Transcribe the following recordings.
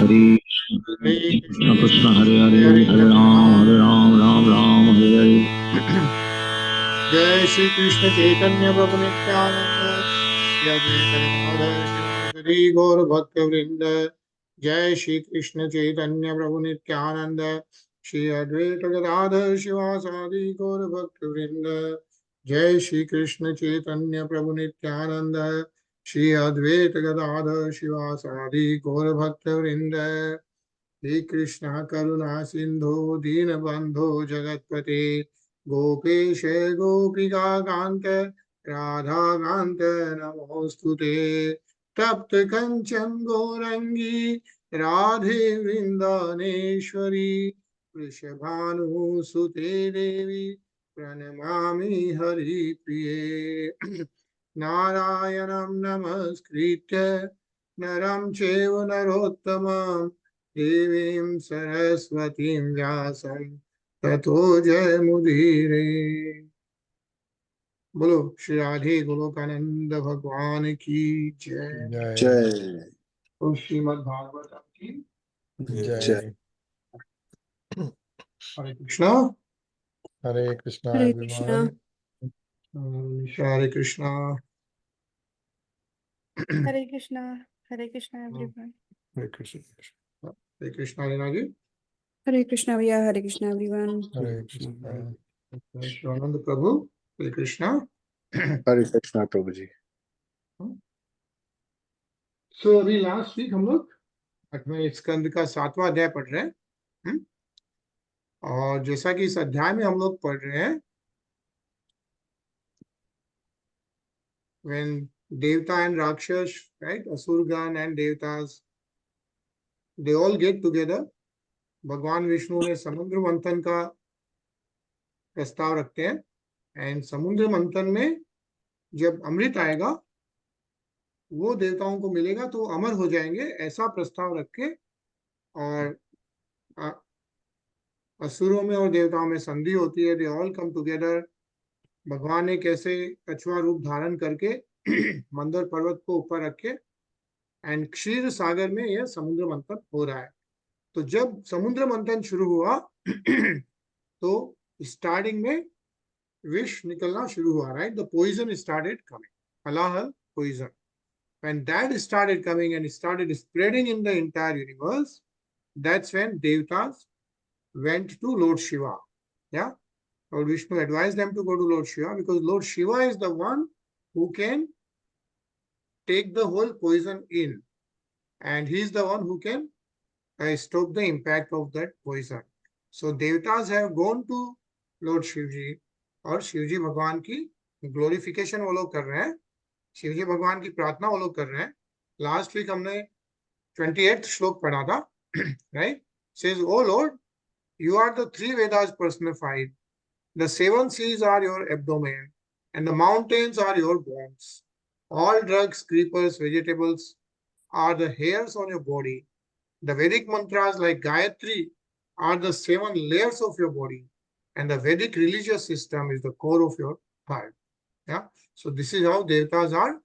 Hare Krishna Krishna Hare Hare Hare Ram Ram Ram Hare Hare. Jai Shri Krishna Chaitanya Prabhu Nityananda Shri Advaita Gadadhar Shivasari Gaur Bhakta Vrinda. Jai Shri Krishna Chaitanya Prabhu Nityananda Shri Advaita Gadadhar Shivasari Gaur Bhakta Vrinda. Jai Shri Krishna Chaitanya Prabhu Nityananda Shri Advaita Gadadhar Shivasari Gaur Bhakta Vrinda. Shri Krishna Karuna Sindhu Deenabandhu Jagatpate Gopesh Gopika Kanta Radha Kanta Namostute Tapt Kanchan Gorangi Radhe Vrindaneshwari Vrishabhanu Sute Devi Pranamami Hari Priye Narayanam Namaskritya Naram Cheva Narottamam Devim Saraswatim Vyasam ततो जय मुदीरे। बोलो श्री राधे गोलोकानंद भगवान की जय। जय और श्रीमद् भागवतम की जय। हरे कृष्णा हरे कृष्णा Hare Krishna. हरे Krishna Hare Krishna. Hare Krishna, everyone. हरे कृष्ण हरे कृष्णा रीना जी। Hare Krishna, Vya. Hare Krishna, everyone. हरे कृष्ण शिवानंद प्रभु हरे कृष्णा। हरे कृष्णा प्रभु जी। सो अभी लास्ट वीक हम लोग 8वें स्कंद का 7वां अध्याय पढ़ रहे हैं। और जैसा कि इस अध्याय में हम लोग पढ़ रहे हैं, when Devta and Rakshas, right, Asurgan and Devtas, they all get together. भगवान विष्णु ने समुद्र मंथन का प्रस्ताव रखते हैं एंड समुद्र मंथन में जब अमृत आएगा वो देवताओं को मिलेगा तो अमर हो जाएंगे, ऐसा प्रस्ताव रख के और असुरों में और देवताओं में संधि होती है। They all come together. भगवान ने कैसे कछुआ रूप धारण करके मंदर पर्वत को ऊपर रखे एंड क्षीर सागर में यह समुद्र मंथन हो रहा है। तो जब समुद्र मंथन शुरू हुआ तो स्टार्टिंग में विष निकलना शुरू हुआ, right. The poison started coming, Halahala poison. When that started coming and started spreading in the entire universe, that's when Devatas went to Lord Shiva. Yeah, Lord Vishnu advised them to go to Lord Shiva because Lord Shiva is the one who can take the whole poison in, and he is the one who can stop the impact of that poison. So Devatas have gone to Lord Shivji और शिवजी भगवान की glorification वो लोग कर रहे हैं, शिवजी भगवान की प्रार्थना वो लोग कर रहे हैं। लास्ट वीक हमने 28th श्लोक पढ़ा था, right. Says O lord, you are the three Vedas personified. The 7 seas are your abdomen and the mountains are your bones. All drugs, creepers, vegetables are the hairs on your body. The Vedic mantras like Gayatri are the 7 layers of your body, and the Vedic religious system is the core of your heart. Yeah. So this is how Devatas are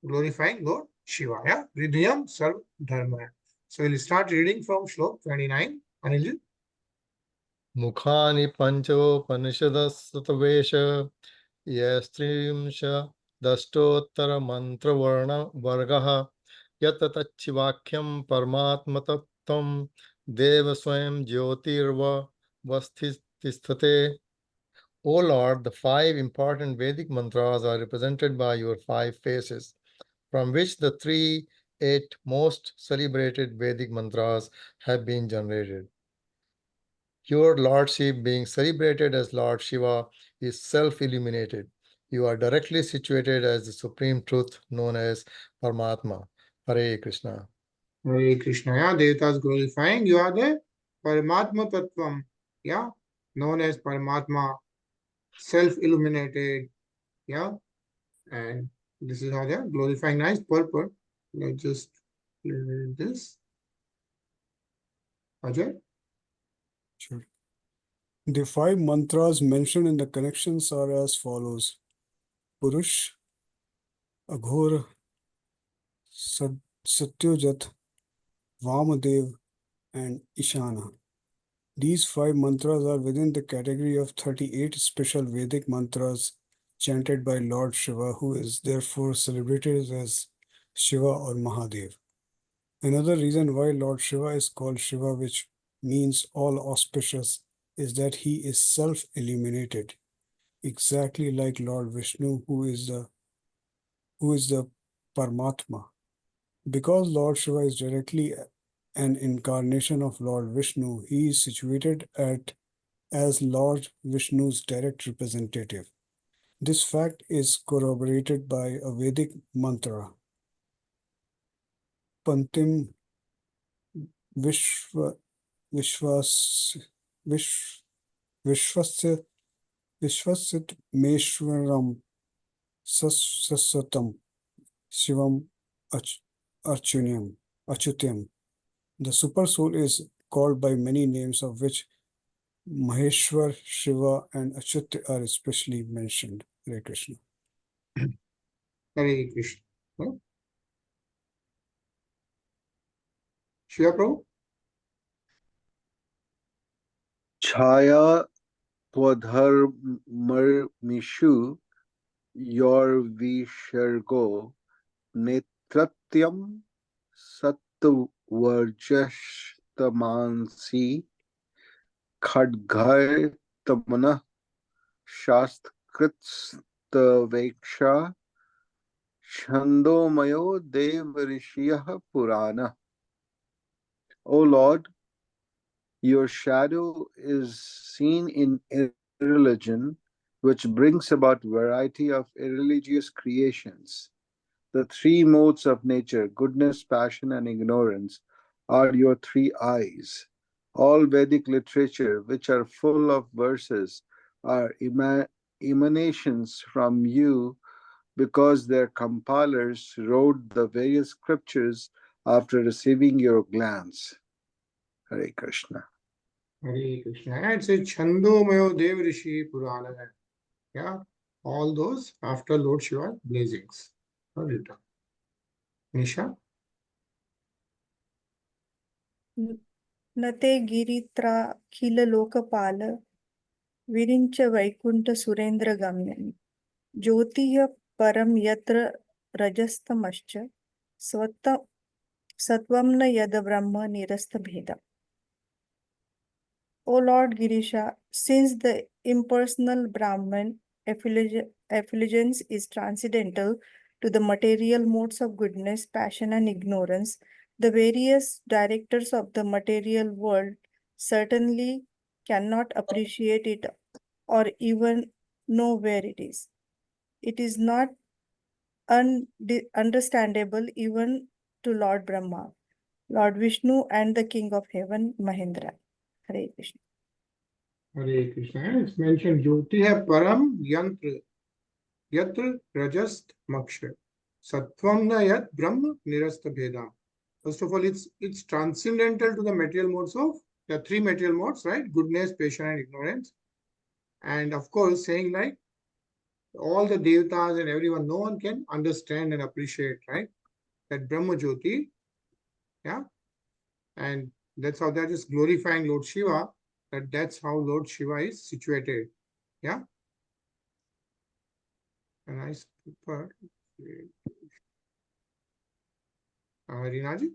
glorifying Lord Shiva. Yeah. Hridayam Sarv Dharma. So we'll start reading from Shlok 29. Anilji. मुखानि पंचोपनिषदस्तवेश यस्त्रिंश दष्टोत्तर मंत्रवर्ण वर्गः यत् तच्छिवाख्यं परमात्मतत्त्वं देव स्वयं ज्योतिर्वस्थितिस्थिते. O Lord, the 5 important Vedic mantras are represented by your 5 faces, from which the 8 most celebrated Vedic mantras have been generated. Your Lordship, being celebrated as Lord Shiva, is self-illuminated. You are directly situated as the Supreme Truth known as Paramatma. Hare Krishna. Hare Krishna. Yeah, Devatas glorifying. You are the Paramatma Tattvam. Yeah, known as Paramatma, self-illuminated. Yeah, and this is how they are glorifying. Nice purport. Let's just read this. Ajay. Sure. The 5 mantras mentioned in the connections are as follows: Purush, Aghor, Satyojat, Vamadev, and Ishana. These 5 mantras are within the category of 38 special Vedic mantras chanted by Lord Shiva, who is therefore celebrated as Shiva or Mahadev. Another reason why Lord Shiva is called Shiva, which means all auspicious, is that he is self-illuminated, exactly like Lord Vishnu, who is the Paramatma. Because Lord Shiva is directly an incarnation of Lord Vishnu, he is situated as Lord Vishnu's direct representative. This fact is corroborated by a Vedic mantra, Pantim Vishva Vishwas Vish Vishwasit Vishwasit Meshwaram Saswatam Shivam Achyutyam. The super soul is called by many names, of which Maheshwar, Shiva, and Achyut are especially mentioned. Hare Krishna. Hare Krishna. Shiva Prabhu? Chaya Twadharmishu Yorvishargo Netratyam Sattvarjashtamansi Khadghar Tamana Shastkritstaveksha Chandomayo Devarishiyah Purana. O Lord, your shadow is seen in irreligion, which brings about variety of irreligious creations. The 3 modes of nature, goodness, passion, and ignorance, are your 3 eyes. All Vedic literature, which are full of verses, are emanations from you, because their compilers wrote the various scriptures after receiving your glance. Hare Krishna. Hare Krishna. It's a Chandomayo Dev Rishi Purana. Yeah, all those after Lord Shiva blessings are written. Nisha? नते गिरित्राखिल Lokpal विरिंच Vaikuntha Surendra गम्यं ज्योतिः परम यत्र रजस्तमश्च सत्वं न यद ब्रह्म निरस्त भेदा. O Lord Girisha, since the impersonal Brahman effulgence is transcendental to the material modes of goodness, passion, and ignorance, the various directors of the material world certainly cannot appreciate it or even know where it is. It is not understandable even to Lord Brahma, Lord Vishnu, and the King of Heaven, Mahendra. Hare Krishna. Hare Krishna. It's mentioned Jyoti hai param yantra yatra rajast maksha sattvam na yat brahma nirasta bhedam. First of all, it's transcendental to the material modes of the 3 material modes, right? Goodness, passion, and ignorance. And of course, saying like all the devatas and everyone, no one can understand and appreciate, right? That Brahma Jyoti, yeah. And that's how that is glorifying Lord Shiva, that's how Lord Shiva is situated, yeah. A nice part. Rinaji?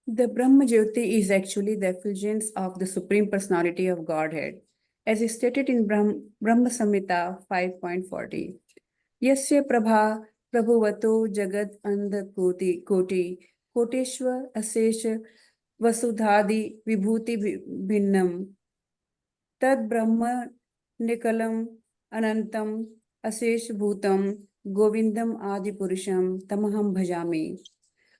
The Brahma Jyoti is actually the effulgence of the Supreme Personality of Godhead, as is stated in Brahma Samhita 5.40. Yasya Prabha Prabhuvato Jagad Andha Koti Koteshwar Asesha Vasudhadi Vibhuti Bhinnam Tad Brahma Nikalam Anantam Asesh Bhutam Govindam Adi Purusham Tamaham Bhajami.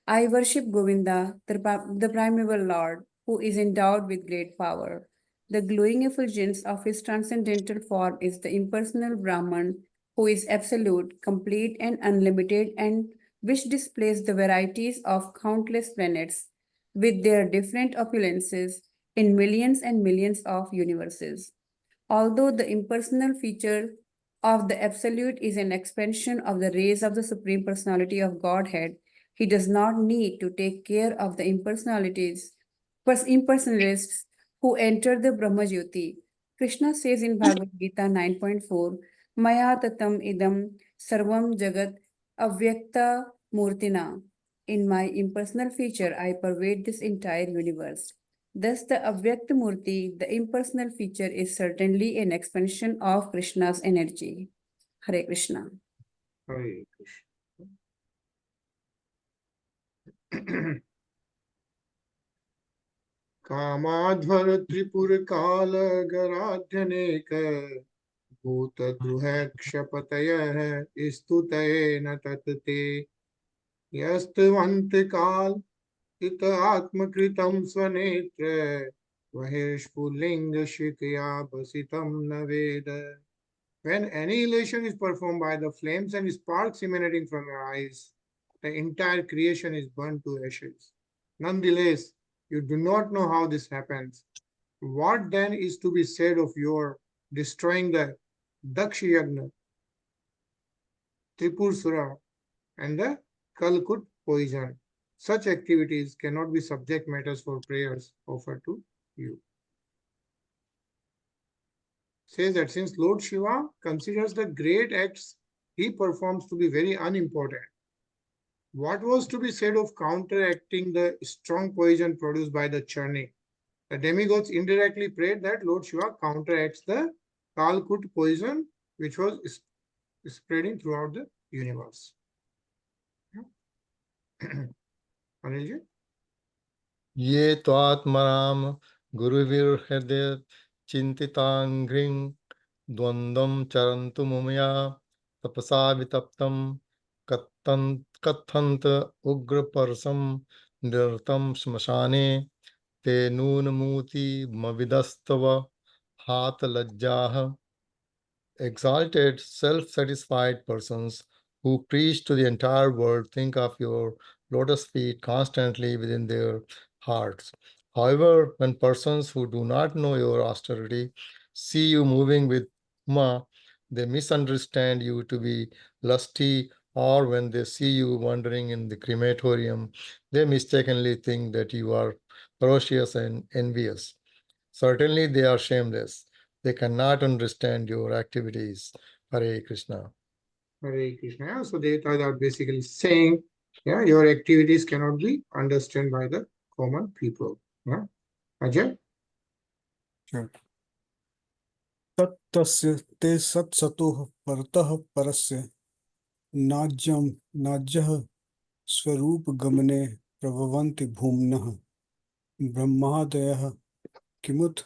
I worship Govinda, the primeval Lord, who is endowed with great power. The glowing effulgence of his transcendental form is the impersonal Brahman, who is absolute, complete, and unlimited, and which displays the varieties of countless planets with their different opulences in millions and millions of universes. Although the impersonal feature of the Absolute is an expansion of the rays of the Supreme Personality of Godhead, He does not need to take care of the impersonalists who enter the Brahma Jyoti. Krishna says in Bhagavad Gita 9.4, Maya tatam idam sarvam jagat avyakta murtina. In my impersonal feature, I pervade this entire universe. Thus, the Avyakta Murti, the impersonal feature, is certainly an expansion of Krishna's energy. Hare Krishna. Hare Krishna. कामाध्वर Tripura काल गराध्यनेक भूत द्रुह क्षपतयः स्तुतये न तत्ते यस्तवन्त काल इत आत्मकृतं स्वनेत्र बहिर्स्फुलिंग शिखया बसितं न वेद. When annihilation is performed by the flames and sparks emanating from your eyes, the entire creation is burnt to ashes. Nonetheless, you do not know how this happens. What then is to be said of your destroying the Dakshayagna, Tripursura, and the Kalkut poison? Such activities cannot be subject matters for prayers offered to you. Says that since Lord Shiva considers the great acts he performs to be very unimportant, what was to be said of counteracting the strong poison produced by the churning? The demigods indirectly prayed that Lord Shiva counteracts the Kalkut poison which was spreading throughout the universe. Anilji? Ye tvatmaram guruvirhede chintitangring dvandam charantu mumya tapasa vitaptam kathant ugra parsam nirtam smashane te nunmuti mavidastava hat lajjah. Exalted, self-satisfied persons who preach to the entire world think of your lotus feet constantly within their hearts. However, when persons who do not know your austerity see you moving with Uma, they misunderstand you to be lusty, or when they see you wandering in the crematorium, they mistakenly think that you are ferocious and envious. Certainly, they are shameless. They cannot understand your activities. Hare Krishna. Hare Krishna. Yeah, so they are basically saying, yeah, your activities cannot be understood by the common people. Yeah. Ajay? Sure. तत्तस्य ते सत्सतोः परतः परस्य नाज्यः स्वरूप गमने प्रभवन्ति भूम्नः ब्रह्मादयः किमुत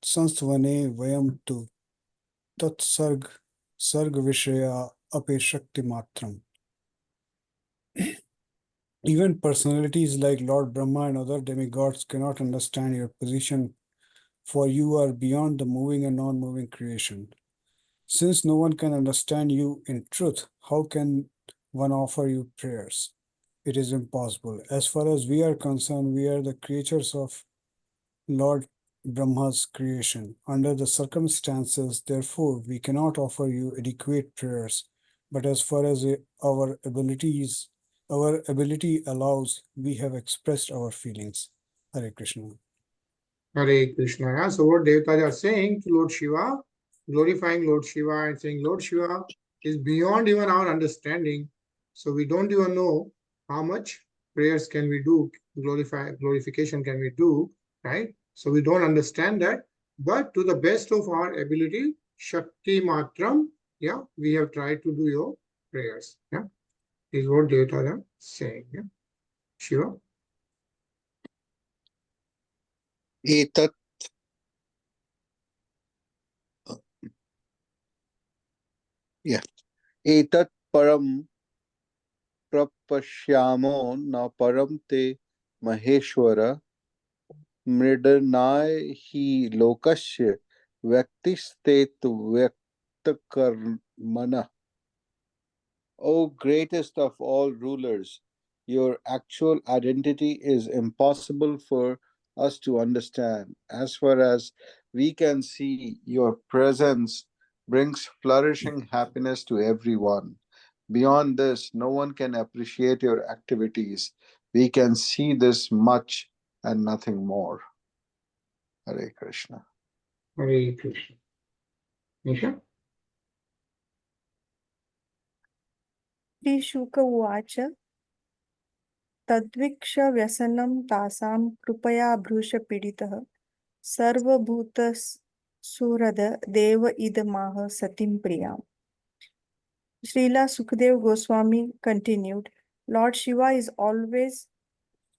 संस्थवने वयं तु तत्सर्ग विषया अपि शक्ति मात्रम्. Even personalities like Lord Brahma and other demigods cannot understand your position, for you are beyond the moving and non-moving creation. Since no one can understand you in truth, how can one offer you prayers? It is impossible. As far as we are concerned, we are the creatures of Lord Brahma's creation. Under the circumstances, therefore, we cannot offer you adequate prayers. But as far as our ability allows, we have expressed our feelings. Hare Krishna. Hare Krishna. Yeah. So what Devatas are saying to Lord Shiva, glorifying Lord Shiva and saying Lord Shiva is beyond even our understanding. So we don't even know how much prayers can we do, glorification can we do, right? So we don't understand that. But to the best of our ability, Shakti Matram, yeah, we have tried to do your prayers. Yeah. Is what Devatas are saying. Yeah. Shiva. Etat Etat param prapashyamo na param te maheshwara mridanaye hi lokasya vyaktistetu vyaktakarmana. O greatest of all rulers, your actual identity is impossible for us to understand. As far as we can see, your presence brings flourishing happiness to everyone. Beyond this, no one can appreciate your activities. We can see this much and nothing more. Hare Krishna. Hare Krishna. Nisha? श्रीशुक उवाच तद्वीक्ष व्यसनं तासां कृपया भृशपीडितः सर्वभूतसुहृद देव इदमाह सतीं प्रियाम्. Srila Sukadev Goswami continued, Lord Shiva is always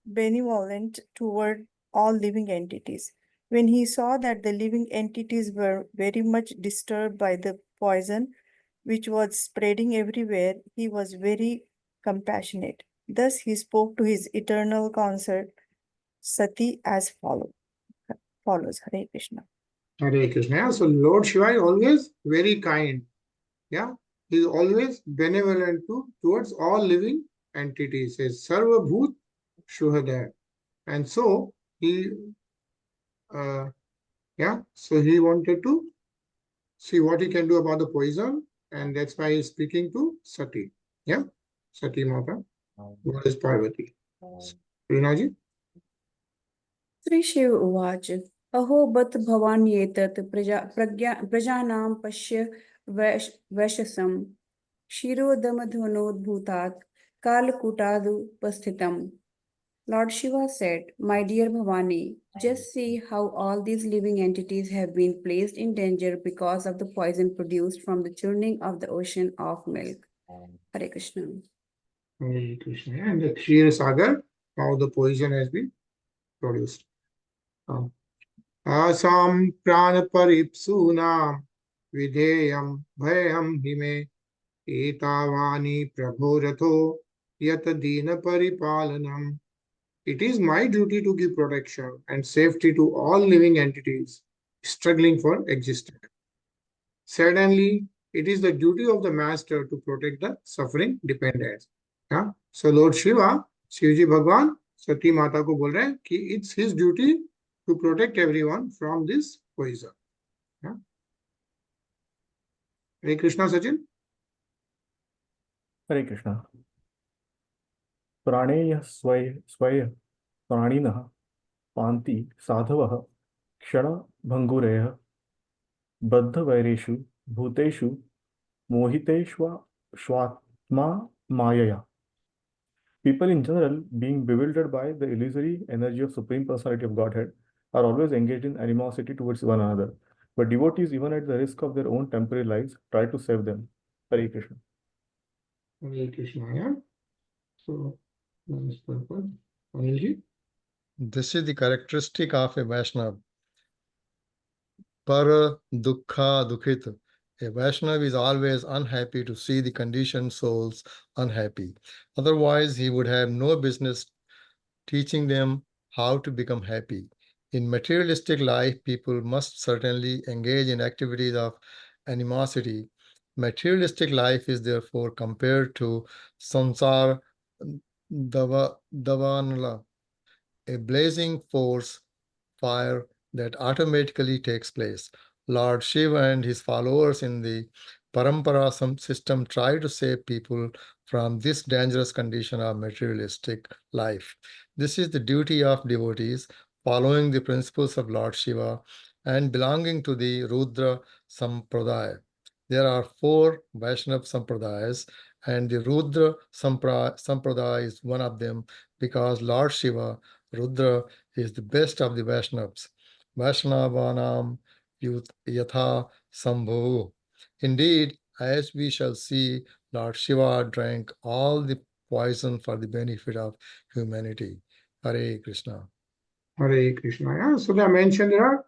benevolent toward all living entities. When he saw that the living entities were very much disturbed by the poison which was spreading everywhere, he was very compassionate. Thus he spoke to his eternal consort Sati as follows. Hare Krishna. Hare Krishna. Yeah, so Lord Shiva is always very kind. Yeah, he is always benevolent towards all living entities. He says Sarva Bhut Shuhadaya. And so he so he wanted to see what he can do about the poison, and that's why he's speaking to Sati. Yeah, Sati Mata, what is Parvati. Rinaji? Sri Shiv Uvach Aho Bat Bhavanyetat Prajanam Pashya Vashasam Shirodhamadhvanodbhutat Kalakutadu Pasthitam. Lord Shiva said, My dear Bhavani, just see how all these living entities have been placed in danger because of the poison produced from the churning of the ocean of milk. Hare Krishna. Hare Krishna. And the Kshir Sagar, how the poison has been produced. Asam prana paripsunam videyam bhayam hime etavani prabhoratho yatadina paripalanam. It is my duty to give protection and safety to all living entities struggling for existence. Certainly, it is the duty of the master to protect the suffering dependents. Yeah? So Lord Shiva, Shivji Bhagwan, Sati Mata ko bol rahe hain ki it's his duty to protect everyone from this poison. Yeah? Hare Krishna, Sachin. Hare Krishna. प्राणेय स्वय प्राणिनः पान्ति साधवः क्षणभङ्गुरयः बद्धवैरेषु भूतेषु मोहितेष्वात्मा मायया. People in general, being bewildered by the illusory energy of Supreme Personality of Godhead, are always engaged in animosity towards one another. But devotees, even at the risk of their own temporary lives, try to save them. Hare Krishna. Hare Krishna, yeah. So, this is the characteristic of a Vaishnava. Para dukkha dukhit. A Vaishnava is always unhappy to see the conditioned souls unhappy. Otherwise, he would have no business teaching them how to become happy. In materialistic life, people must certainly engage in activities of animosity. Materialistic life is therefore compared to samsara davanala, a blazing force fire that automatically takes place. Lord Shiva and his followers in the Parampara system try to save people from this dangerous condition of materialistic life. This is the duty of devotees following the principles of Lord Shiva and belonging to the Rudra Sampradaya. There are 4 Vaishnava Sampradayas, and the Rudra Sampradaya is one of them because Lord Shiva, Rudra, is the best of the Vaishnavas. Vaishnavanam yatha sambho. Indeed, as we shall see, Lord Shiva drank all the poison for the benefit of humanity. Hare Krishna. Hare Krishna. Yeah. So I mentioned there are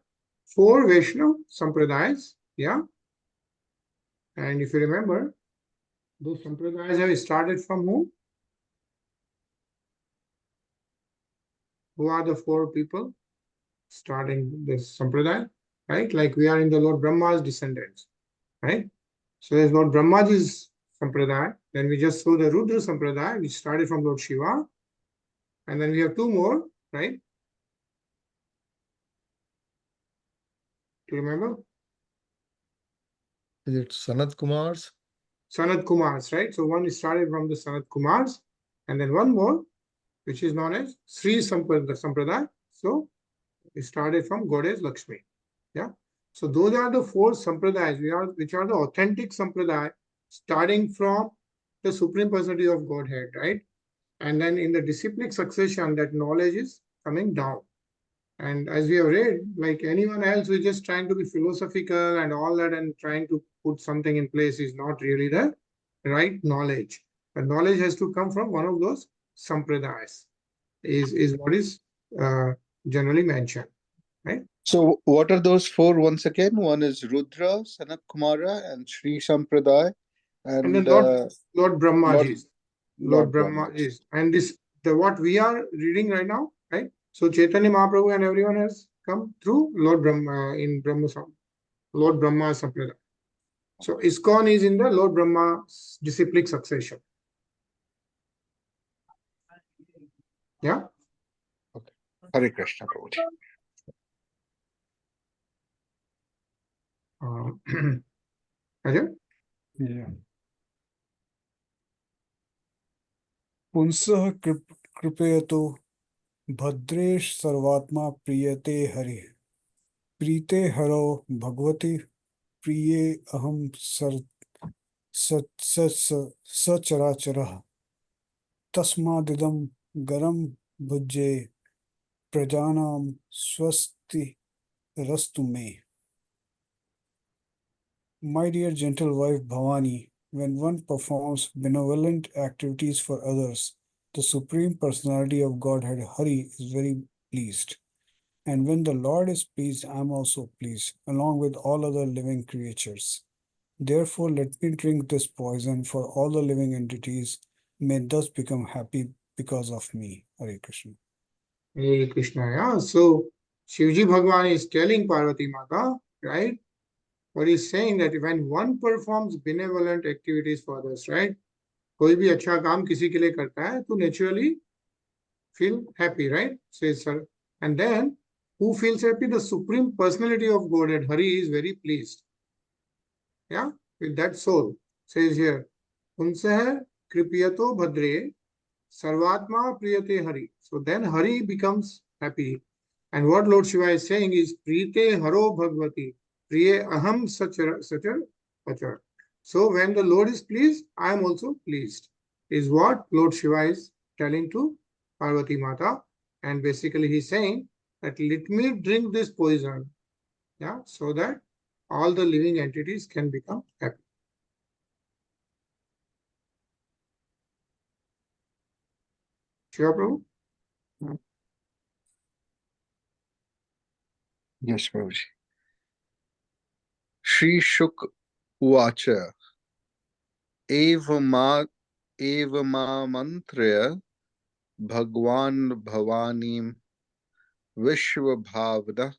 4 Vaishnava Sampradayas. Yeah. And if you remember, those Sampradayas have started from whom? Who are the 4 people starting this Sampradaya? Right? Like we are in the Lord Brahma's descendants. Right? So there's Lord Brahmaji's Sampradaya. Then we just saw the Rudra Sampradaya, which started from Lord Shiva. And then we have 2 more, right? Do you remember? Is it Sanat Kumar's? Sanat Kumars, right? So one started from the Sanat Kumars, and then one more, which is known as Sri Sampradaya. So it started from Goddess Lakshmi. Yeah. So those are the 4 sampradayas, which are the authentic sampradaya, starting from the Supreme Personality of Godhead, right? And then in the disciplic succession, that knowledge is coming down. And as we have read, like anyone else who is just trying to be philosophical and all that and trying to put something in place is not really the right knowledge. The knowledge has to come from one of those sampradayas, is what is generally mentioned, right? So what are those 4 once again? One is Rudra, Sanat Kumara, and Sri Sampradaya, And then and Lord Brahma Lord, is. Lord Brahma Brahma. is. And what we are reading right now, right? So Chaitanya Mahaprabhu and everyone has come through Lord Brahma in Brahma Lord Brahma Sampradaya. So ISKCON is in the Lord Brahma disciplic succession. Yeah. Okay. Hare Krishna, Prabhuji. Ajay? Yeah. पुंसः कृपयतो Bhadresh सर्वात्मा प्रियते हरि प्रीते हरो भगवती प्रिये अहम सचराचरः तस्मादिदं गरम भुज्ये प्रजानां स्वस्ति रस्तु मे. My dear gentle wife Bhavani, when one performs benevolent activities for others, the Supreme Personality of Godhead Hari is very pleased. And when the Lord is pleased, I am also pleased, along with all other living creatures. Therefore, let me drink this poison, for all the living entities may thus become happy because of me. Hare Krishna. Hare Krishna, yeah. So Shivji Bhagwan is telling Parvati Mata, right? What he's saying that when one performs benevolent activities for others, right? कोई भी अच्छा काम किसी के लिए करता है तो naturally feel happy, right? Says sir. And then who feels happy? The Supreme Personality of Godhead, Hari, is very pleased. Yeah, with that soul. Says here, Unsah Kripiyato Bhadre Sarvatma Priyate Hari. So then Hari becomes happy. And what Lord Shiva is saying is Priyate Haro Bhagavati. Priye Aham Sachar Pachar. So when the Lord is pleased, I am also pleased. Is what Lord Shiva is telling to Parvati Mata. And basically he's saying that let me drink this poison, yeah, so that all the living entities can become happy. Shiva Prabhu? Yes, Prabhuji. Shri Shuk Uvacha Eva ma mantraya Bhagwan Bhavanim Vishwa Bhavda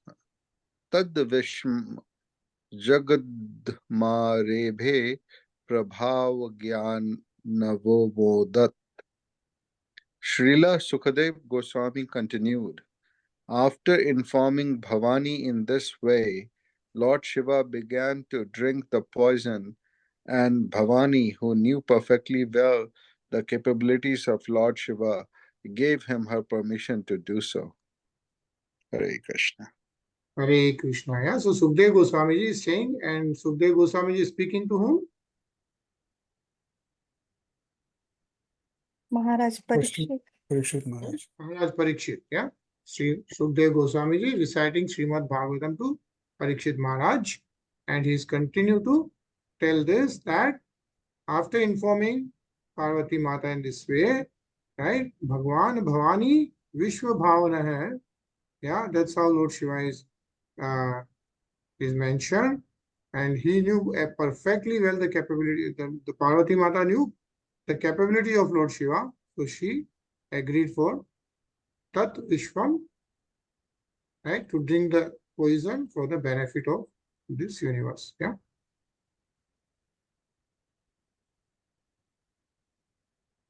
Tad Vishm Jagadmarebhe Prabhav Gyan Navomodat. Srila Sukadev Goswami continued, after informing Bhavani in this way, Lord Shiva began to drink the poison, and Bhavani, who knew perfectly well the capabilities of Lord Shiva, gave him her permission to do so. Hare Krishna. Hare Krishna. Yeah. So Sukdev Goswami ji is saying, and Sukdev Goswami ji is speaking to whom? Maharaj Parikshit. Parikshit Maharaj. Maharaj Parikshit. Yeah. Sri Sukdev Goswami ji reciting Srimad Bhagavatam to Parikshit Maharaj, and he's continued to tell this that after informing Parvati Mata in this way, right? Bhagwan Bhavani Vishwa Bhavana hai. Yeah, that's how Lord Shiva is mentioned, and he knew perfectly well the capability. The Parvati Mata knew the capability of Lord Shiva, so she agreed for Tat Vishwam, right, to drink the poison for the benefit of this universe. Yeah.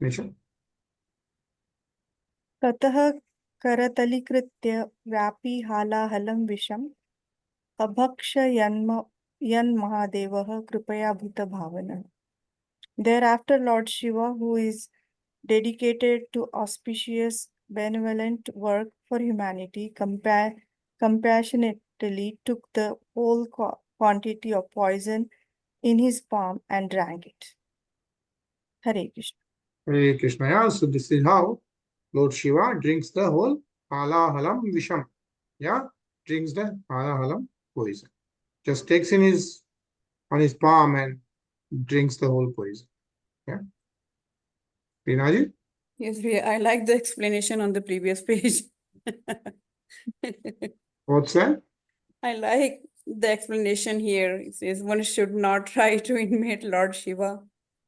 Nisha? ततः करतलीकृत्य व्यापी हालाहलं विषम् अभक्ष्य यन्महादेवः कृपया भूतभावनः. Thereafter, Lord Shiva, who is dedicated to auspicious, benevolent work for humanity, compassionately took the whole quantity of poison in his palm and drank it. Hare Krishna. Hare Krishna. Yeah, so this is how Lord Shiva drinks the whole halahalam visham. Yeah, drinks the halahalam poison. Just takes in on his palm and drinks the whole poison. Yeah. Rinaji? Yes, I like the explanation on the previous page. What's that? I like the explanation here. It says one should not try to imitate Lord Shiva.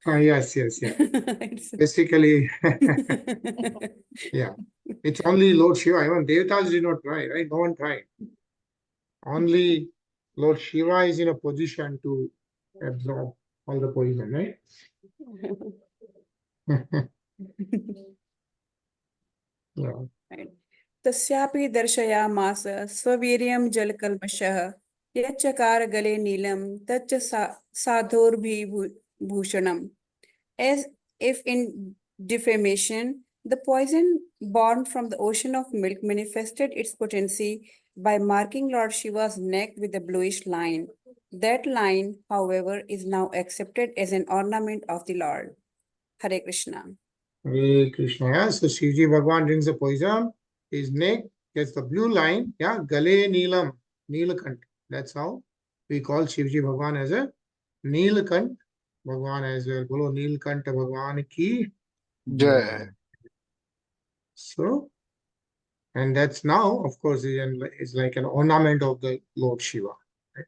Yes. It's- Basically, yeah. It's only Lord Shiva. Even Devatas did not try, right? No one tried. Only Lord Shiva is in a position to absorb all the poison, right? Yeah. Right. तस्यापि दर्शयामास स्ववीर्यं जलकल्मषः यच्चकार गले नीलं तच्च साधोर्भिभूषणम्. As if in defamation, the poison born from the ocean of milk manifested its potency by marking Lord Shiva's neck with a bluish line. That line, however, is now accepted as an ornament of the Lord. Hare Krishna. Hare Krishna. Yeah. So Shivji Bhagwan drinks the poison. His neck gets the blue line. Yeah. Gale Neelam. Neelakant. That's how we call Shivji Bhagwan as a Neelakant Bhagwan as well. Bolo Neelakanta Bhagwan ki Jai. So, and that's now, of course, is like an ornament of the Lord Shiva. Right?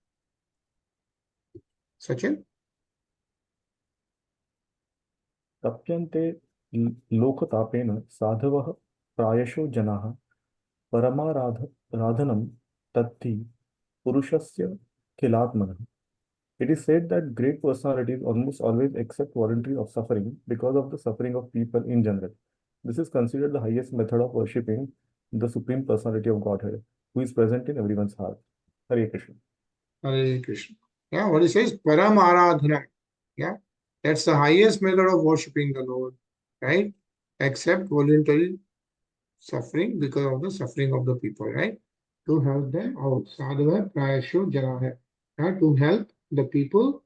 Sachin? तप्यन्ते लोकतापेन साधवः प्रायशो जनाः परमाराधनं तद्धि पुरुषस्य खिलात्मनः. It is said that great personalities almost always accept voluntary of suffering because of the suffering of people in general. This is considered the highest method of worshipping the Supreme Personality of Godhead, who is present in everyone's heart. Hare Krishna. Hare Krishna. Yeah, what it says, Paramaradhana. Yeah, that's the highest method of worshipping the Lord, right? Accept voluntary suffering because of the suffering of the people, right? To help them out. Sadhava prayasho janaha. Yeah, to help the people,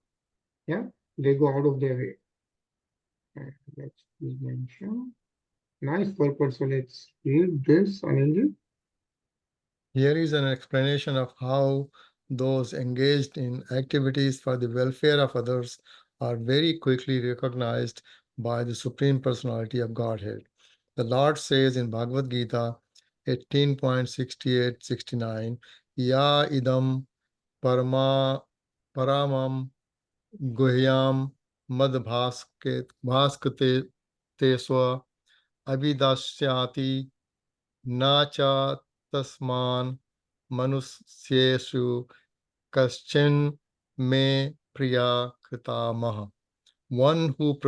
yeah, they go out of their way. And let's mention. Nice purpose. So let's read this, Anilji. Here is an explanation of how those engaged in activities for the welfare of others are very quickly recognized by the Supreme Personality of Godhead. The Lord says in Bhagavad Gita 18.68-69, Ya idam paramam guhyam madbhaskate teswa avidasyati na cha tasman manusyeshu kaschin me priya kritamaha. One who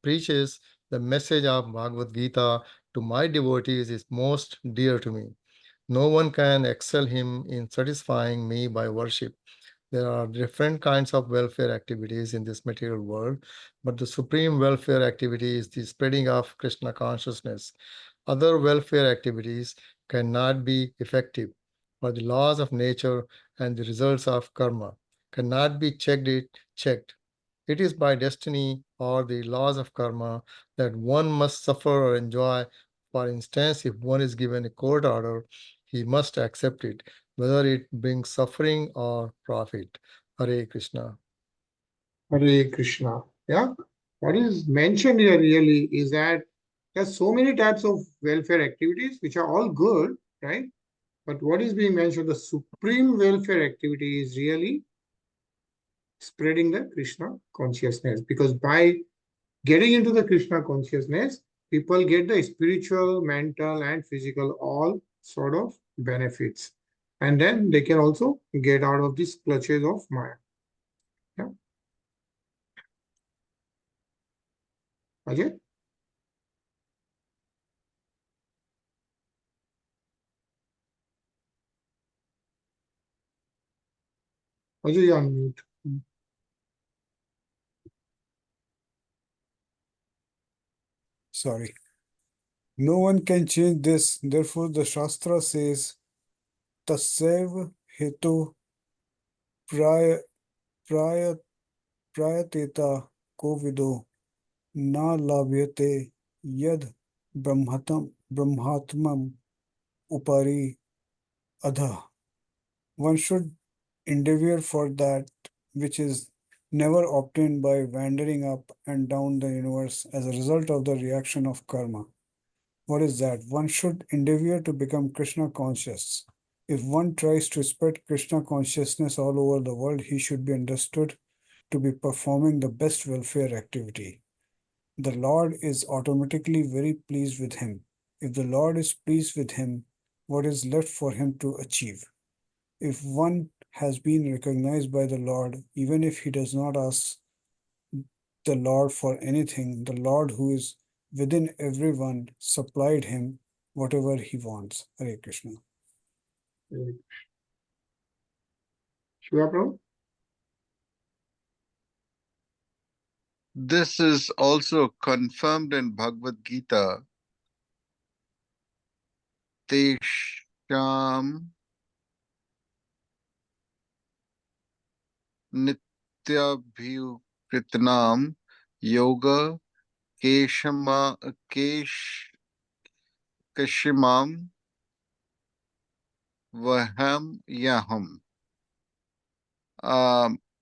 preaches the message of Bhagavad Gita to my devotees is most dear to me. No one can excel him in satisfying me by worship. There are different kinds of welfare activities in this material world, but the supreme welfare activity is the spreading of Krishna consciousness. Other welfare activities cannot be effective, for the laws of nature and the results of karma cannot be checked. It is by destiny or the laws of karma that one must suffer or enjoy. For instance, if one is given a court order, he must accept it, whether it brings suffering or profit. Hare Krishna. Hare Krishna. Yeah. What is mentioned here really is that there's so many types of welfare activities which are all good, right? But what is being mentioned, the supreme welfare activity is really spreading the Krishna consciousness. Because by getting into the Krishna consciousness, people get the spiritual, mental, and physical all sort of benefits. And then they can also get out of these clutches of Maya. Yeah. Ajay? Ajay, you're on mute. sorry. No one can change this. Therefore, the Shastra says, Tasaiva hetu praya prayateta kovido na labhyate yad brahmatmam upari adha. One should endeavor for that which is never obtained by wandering up and down the universe as a result of the reaction of karma. What is that? One should endeavor to become Krishna conscious. If one tries to spread Krishna consciousness all over the world, he should be understood to be performing the best welfare activity. The Lord is automatically very pleased with him. If the Lord is pleased with him, what is left for him to achieve? If one has been recognized by the Lord, even if he does not ask the Lord for anything, the Lord who is within everyone supplied him whatever he wants. Hare Krishna. Shiva Prabhu? This is also confirmed in Bhagavad Gita. Tesham nityabhyukritnam yoga keshimam vaham yaham.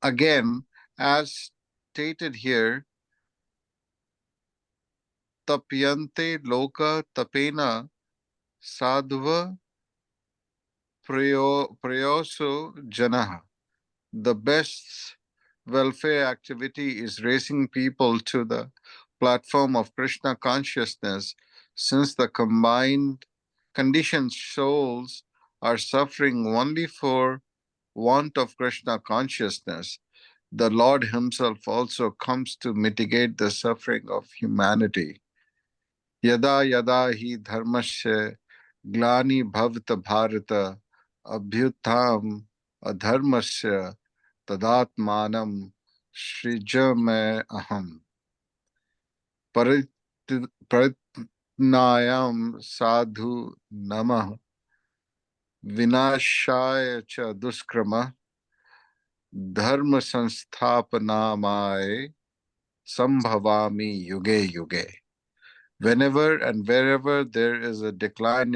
Again, as stated here, tapyante loka tapena sadhva prayoso janaha. The best welfare activity is raising people to the platform of Krishna consciousness, since the combined conditioned souls are suffering only for want of Krishna consciousness. The Lord himself also comes to mitigate the suffering of humanity. Yada yada hi dharmasya glani bhavata bharata abhyutam adharmasya tadatmanam srijame aham. Paritnayam sadhu namah vinashaya cha duskrama dharma sansthapanamai sambhavami yuge yuge. Whenever and wherever there is a decline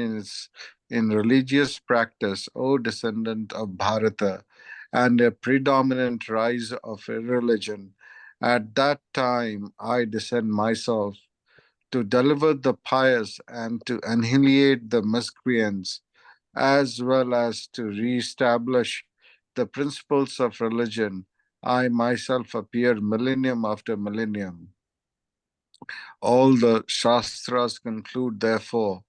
in religious practice, O descendant of Bharata, and a predominant rise of irreligion, at that time I descend myself to deliver the pious and to annihilate the miscreants, as well as to re-establish the principles of religion. I myself appear millennium after millennium. All the Shastras conclude, therefore,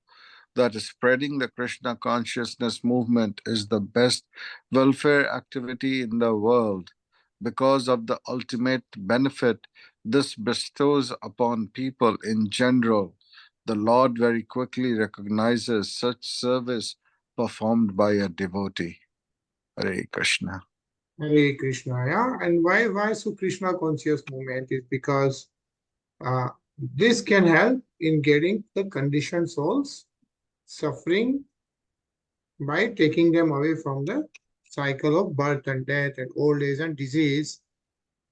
that spreading the Krishna consciousness movement is the best welfare activity in the world. Because of the ultimate benefit this bestows upon people in general, the Lord very quickly recognizes such service performed by a devotee. Hare Krishna. Hare Krishna, yeah. And why so Krishna conscious movement is because this can help in getting the conditioned souls suffering by taking them away from the cycle of birth and death and old age and disease,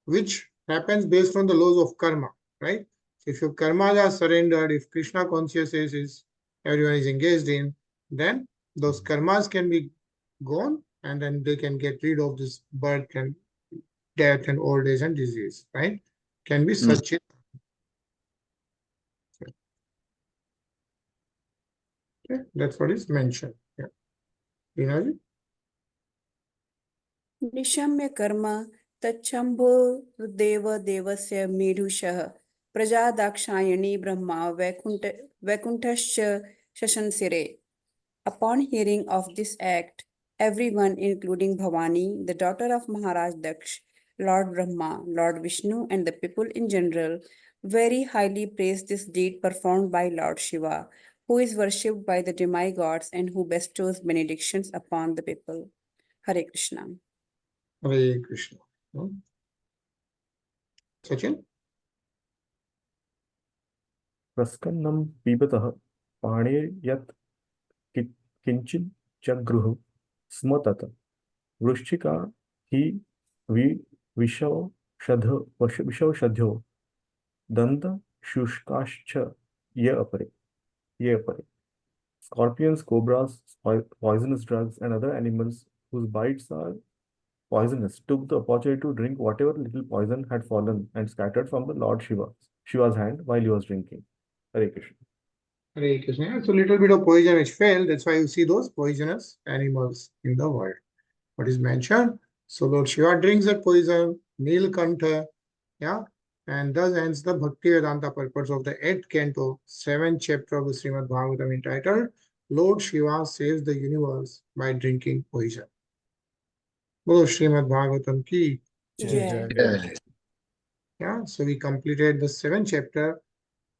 which happens based on the laws of karma, right? So if your karmas are surrendered, if Krishna consciousness is everyone is engaged in, then those karmas can be gone, and then they can get rid of this birth and death and old age and disease, right? Can be such a okay, that's what is mentioned. Yeah. Rinaji? निशम्य कर्म तच्छंभो देव देवस्य मेढुषः प्रजा Dakshayani Brahma वैकुंठश्च शशंसिरे. Upon hearing of this act, everyone, including Bhavani, the daughter of Maharaj Daksh, Lord Brahma, Lord Vishnu, and the people in general, very highly praise this deed performed by Lord Shiva, who is worshipped by the demigods and who bestows benedictions upon the people. Hare Krishna. Hare Krishna. Sachin? प्रस्कन्नं पिबतः पाणिर्यत् किञ्चित् जगृह स्म तत् वृश्चिका हि विषौषध्यो दन्तशुष्काश्च ये अपरे. Scorpions, cobras, poisonous drugs, and other animals whose bites are poisonous took the opportunity to drink whatever little poison had fallen and scattered from the Lord Shiva's hand while he was drinking. Hare Krishna. Hare Krishna. So little bit of poison which fell. That's why you see those poisonous animals in the world. What is mentioned? So Lord Shiva drinks that poison, Nilkantha, yeah, and thus ends the Bhakti Vedanta purpose of the 8th canto, 7th chapter of the Srimad Bhagavatam entitled Lord Shiva Saves the Universe by Drinking Poison. Bolo Srimad Bhagavatam ki. Yeah, so we completed the 7th chapter.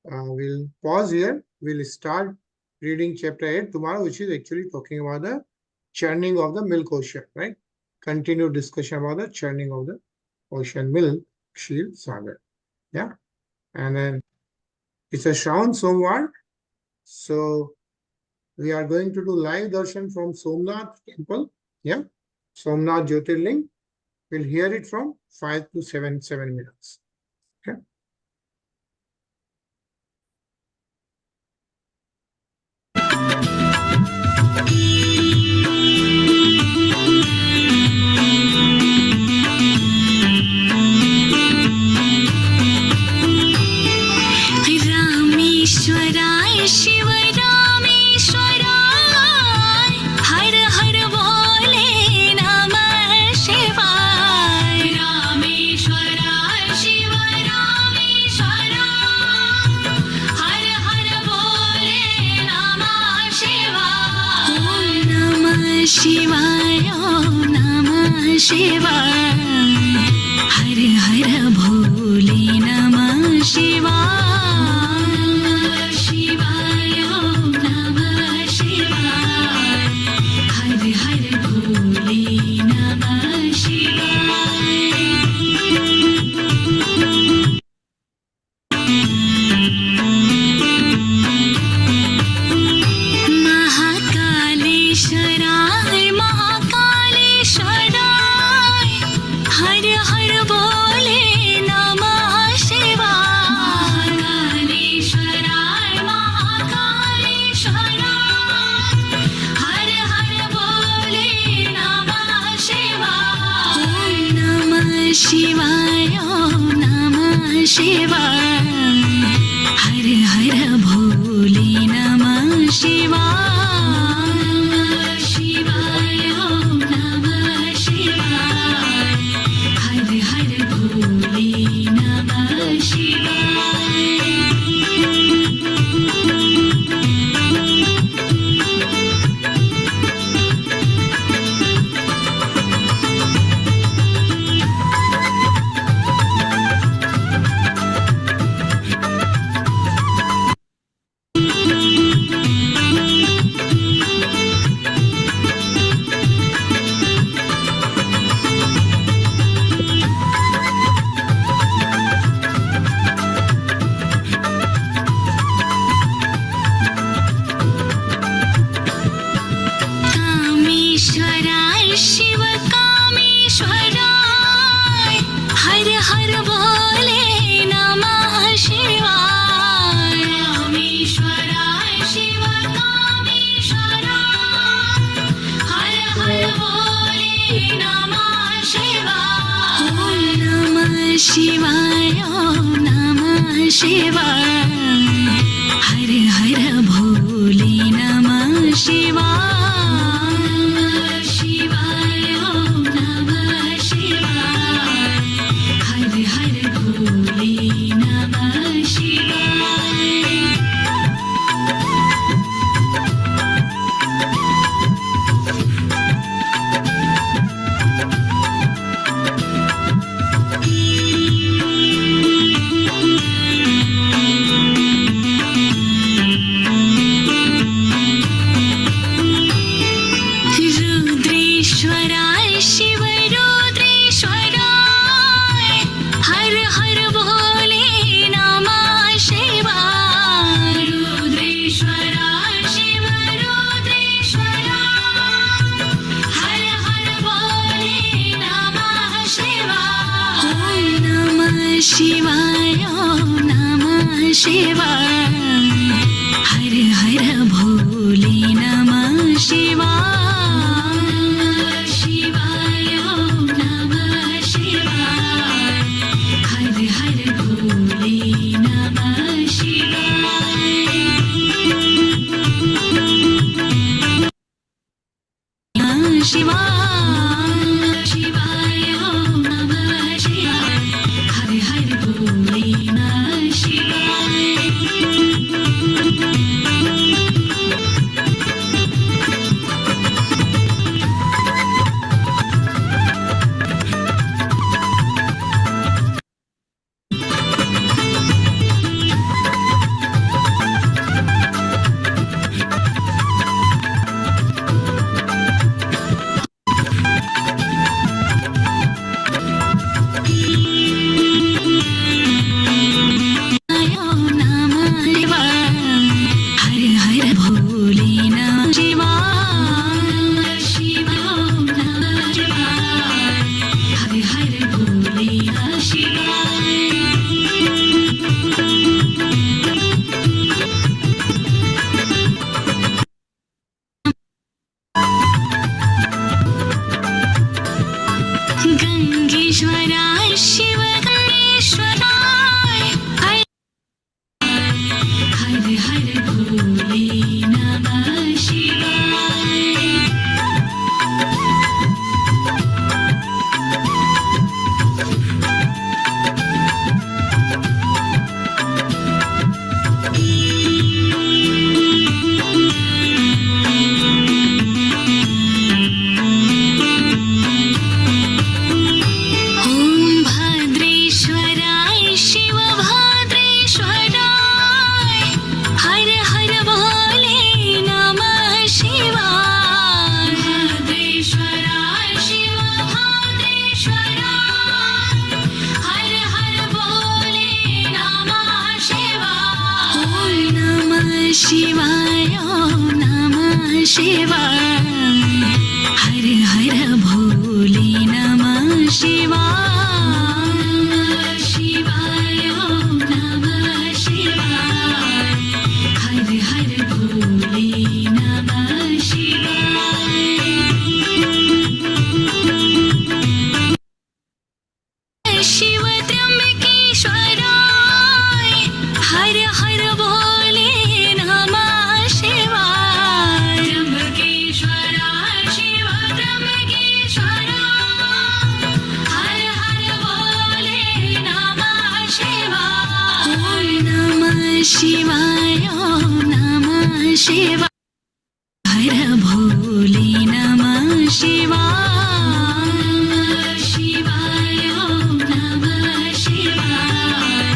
We'll pause here. We'll start reading chapter 8 tomorrow, which is actually talking about the churning of the milk ocean, right? Continued discussion about the churning of the ocean milk, Ksheer Sagar. Yeah, and then it's a Shravan Somvar. So we are going to do live darshan from Somnath temple. Yeah, Somnath Jyotirling. We'll hear it from 5 to 7 minutes. Okay. रामेश्वराय Shiv रामेश्वराय हर हर बोले नमः शिवाय रामेश्वराय शिव रामेश्वराय हर हर बोले नमः शिवाय ओम नमः शिवाय ओम नमः शिवाय हर हर भोले नमः शिवाय शिवाय ओम नमः शिवाय हर हर भोले नमः शिवाय शिवाय ओम नमः शिवाय हर हर भोले नमः शिवाय शिवाय ओम नमः शिवाय हर हर भोले नमः शिवाय शिवाय ओम नमः शिवाय हर हर भोले नमः शिवाय शिवाय हर हर भोले नमः शिवाय शिवाय ओम नमः शिवाय हर हर भोले नमः शिवाय शिवाय शिवाय ओम नमः शिवाय हर हर भोले नमः शिवाय ओम नमः शिवाय हर हर भोले नमः शिवाय शिवाय ओम नमः शिवाय हर हर भोले नमः शिवाय गंगेश्वराय शिव गंगेश्वराय हर हर भोले नमः शिवाय ओम भद्रेश्वराय शिव भद्रेश्वराय हर हर भोले नमः शिवाय भद्रेश्वराय शिव भद्रेश्वराय हर हर भोले नमः शिवाय ओम नमः शिवाय ओम नमः शिवाय हर हर भोले नमः शिवाय शिवाय ओम नमः शिवाय हर हर भोले नमः शिवाय शिव त्र्यंबकेश्वराय हर हर भोले नमः शिवाय त्र्यंबकेश्वराय शिव त्र्यंबकेश्वराय हर हर भोले नमः शिवाय ओम नमः शिवाय ओम नमः शिवाय हर भोले नमः शिवाय शिवाय ओम नमः शिवाय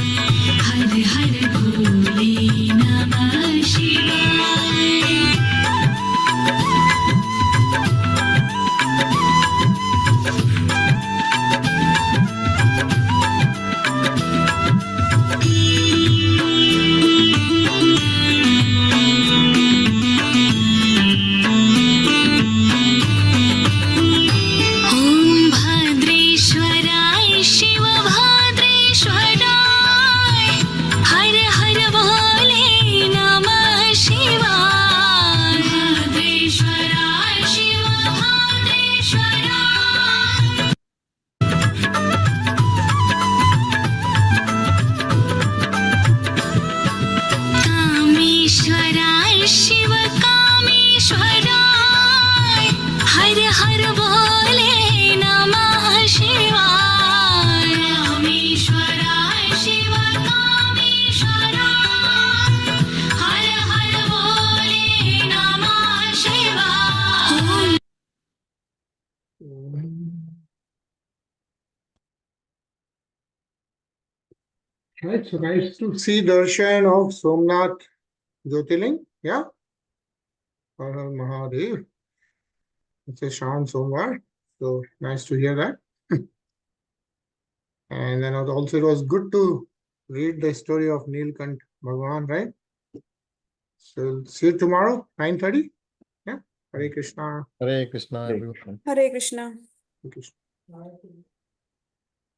हर हर भोले नमः शिवाय ओम भद्रेश्वराय शिव भद्रेश्वराय हर हर भोले नमः शिवाय भद्रेश्वराय शिव भद्रेश्वराय कामेश्वराय शिव कामेश्वराय हर हर भोले नमः शिवाय कामेश्वराय शिव कामेश्वराय हर हर भोले नमः शिवाय It's nice to see darshan of Somnath Jyotirling. Yeah. Har Har Mahadev. It's a Shan Somvar. So nice to hear that. And then also it was good to read the story of Neelkant Bhagwan, right? So see you tomorrow, 9:30. Yeah. Hare Krishna. Hare Krishna, Hare everyone. Krishna. Hare Krishna. Hare Krishna.